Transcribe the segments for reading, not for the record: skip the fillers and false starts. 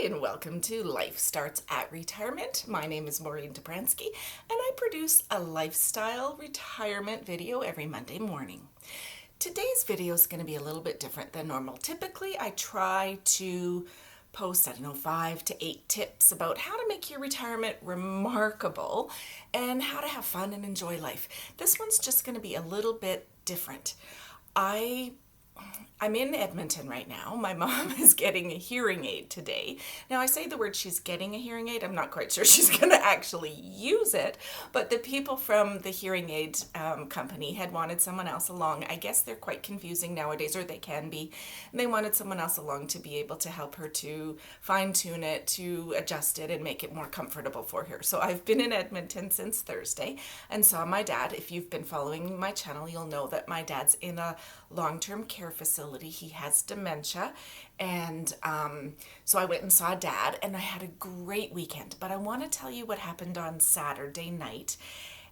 and welcome to Life Starts at Retirement. My name is Maureen Dobransky, and I produce a lifestyle retirement video every Monday morning. Today's video is going to be a little bit different than normal. Typically, I try to post, 5 to 8 tips about how to make your retirement remarkable and how to have fun and enjoy life. This one's just going to be a little bit different. I'm in Edmonton right now. My mom is getting a hearing aid today. Now, I say the word she's getting a hearing aid. I'm not quite sure she's going to actually use it, but the people from the hearing aid company had wanted someone else along. I guess they're quite confusing nowadays, or they can be. And they wanted someone else along to be able to help her to fine-tune it, to adjust it, and make it more comfortable for her. So I've been in Edmonton since Thursday and saw my dad. If you've been following my channel, you'll know that my dad's in a long-term care facility. He has dementia, and so I went and saw Dad, and I had a great weekend. But I want to tell you what happened on Saturday night,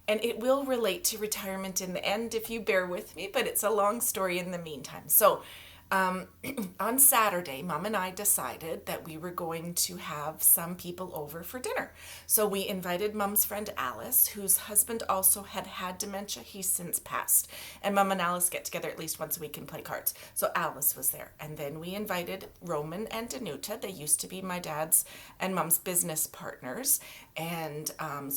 and it will relate to retirement in the end if you bear with me, but it's a long story in the meantime. So on Saturday, Mom and I decided that we were going to have some people over for dinner. So we invited Mom's friend Alice, whose husband also had dementia. He's since passed. And Mom and Alice get together at least once a week and play cards. So Alice was there. And then we invited Roman and Danuta. They used to be my dad's and Mom's business partners and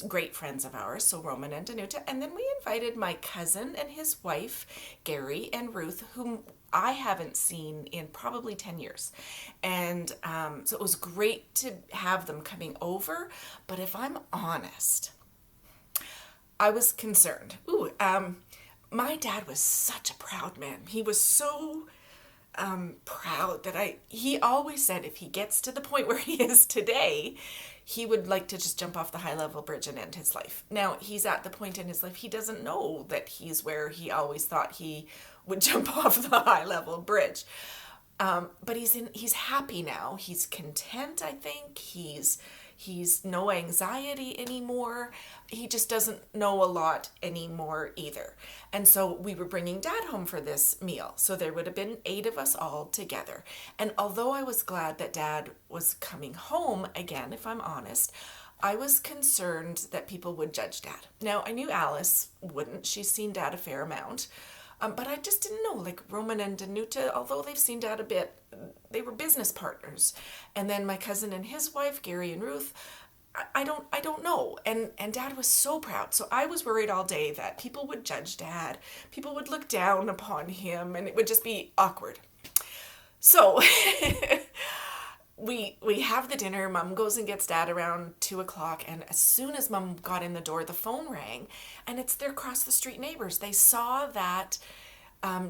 great friends of ours. So Roman and Danuta. And then we invited my cousin and his wife, Gary and Ruth, whom I haven't seen in probably 10 years. And so it was great to have them coming over. But if I'm honest, I was concerned. My dad was such a proud man. He was so proud that he always said if he gets to the point where he is today, he would like to just jump off the high level bridge and end his life. Now, he's at the point in his life, he doesn't know that he's where he always thought he would jump off the high level bridge. But he's happy now. He's content, I think. He's no anxiety anymore. He just doesn't know a lot anymore either. And so we were bringing Dad home for this meal. So there would have been 8 of us all together. And although I was glad that Dad was coming home again, if I'm honest, I was concerned that people would judge Dad. Now, I knew Alice wouldn't. She's seen Dad a fair amount. But I just didn't know, like Roman and Danuta, although they've seen Dad a bit, they were business partners. And then my cousin and his wife, Gary and Ruth, I don't know. And Dad was so proud. So I was worried all day that people would judge Dad. People would look down upon him, and it would just be awkward. So we have the dinner. Mom goes and gets Dad around 2:00, and as soon as Mom got in the door, the phone rang, and it's their across the street neighbors. They saw that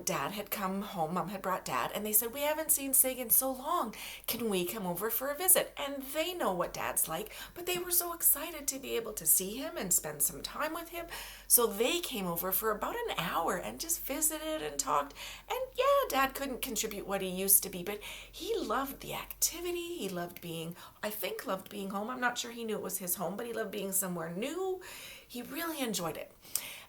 Dad had come home. Mom had brought Dad, and they said, "We haven't seen Sig in so long. Can we come over for a visit?" And they know what Dad's like, but they were so excited to be able to see him and spend some time with him. So they came over for about an hour and just visited and talked. And yeah, Dad couldn't contribute what he used to be, but he loved the activity. He loved being home. I'm not sure he knew it was his home, but he loved being somewhere new. He really enjoyed it.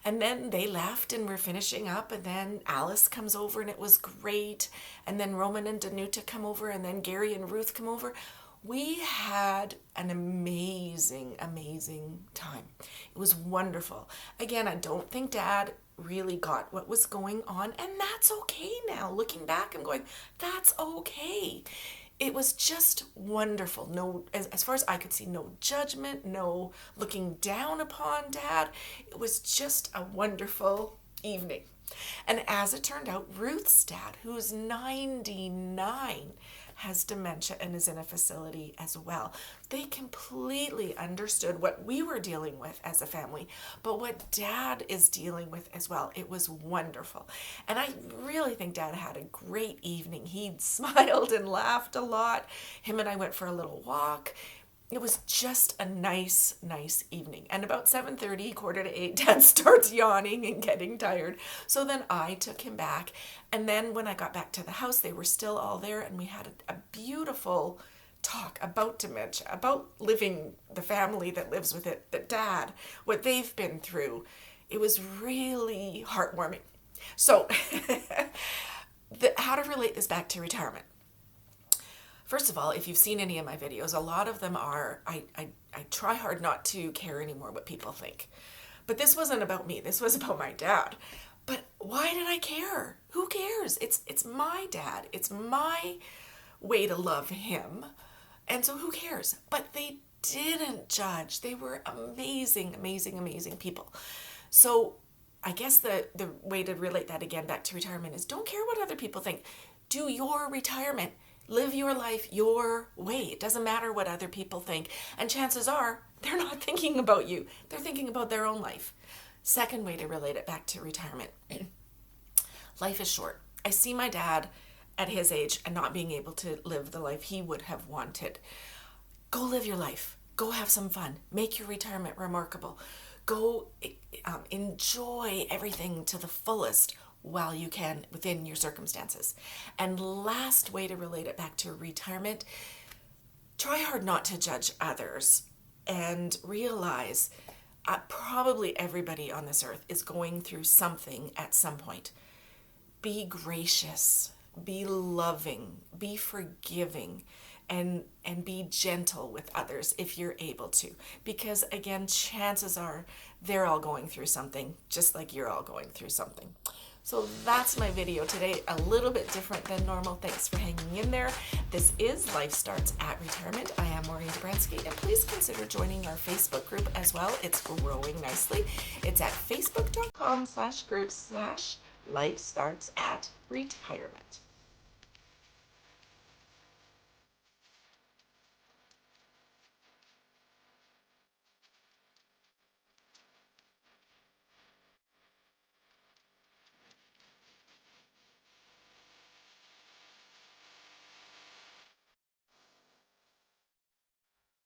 And then they left and we're finishing up, and then Alice comes over and it was great. And then Roman and Danuta come over, and then Gary and Ruth come over. We had an amazing, amazing time. It was wonderful. Again, I don't think Dad really got what was going on, and that's okay now. Looking back, I'm going, that's okay. It was just wonderful. No, as far as I could see, no judgment, no looking down upon Dad. It was just a wonderful evening. And as it turned out, Ruth's dad, who's 99, has dementia and is in a facility as well. They completely understood what we were dealing with as a family, but what Dad is dealing with as well. It was wonderful. And I really think Dad had a great evening. He smiled and laughed a lot. Him and I went for a little walk. It was just a nice evening. And about 7:30, 7:45, Dad starts yawning and getting tired. So then I took him back. And then when I got back to the house, they were still all there, and we had a beautiful talk about dementia, about living the family that lives with it, that Dad, what they've been through. It was really heartwarming. So how to relate this back to retirement. First of all, if you've seen any of my videos, a lot of them are, I try hard not to care anymore what people think. But this wasn't about me. This was about my dad. But why did I care? Who cares? It's my dad. It's my way to love him. And so who cares? But they didn't judge. They were amazing, amazing, amazing people. So I guess the way to relate that again back to retirement is don't care what other people think. Do your retirement. Live your life your way. It doesn't matter what other people think. And chances are they're not thinking about you. They're thinking about their own life. Second way to relate it back to retirement. Life is short. I see my dad at his age and not being able to live the life he would have wanted. Go live your life. Go have some fun. Make your retirement remarkable. Go enjoy everything to the fullest while you can within your circumstances. And last way to relate it back to retirement, try hard not to judge others and realize probably everybody on this earth is going through something at some point. Be gracious, be loving, be forgiving, and be gentle with others if you're able to. Because again, chances are they're all going through something just like you're all going through something. So that's my video today, a little bit different than normal. Thanks for hanging in there. This is Life Starts at Retirement. I am Maureen Dobransky, and please consider joining our Facebook group as well. It's growing nicely. It's at facebook.com/groups/Life Starts at Retirement.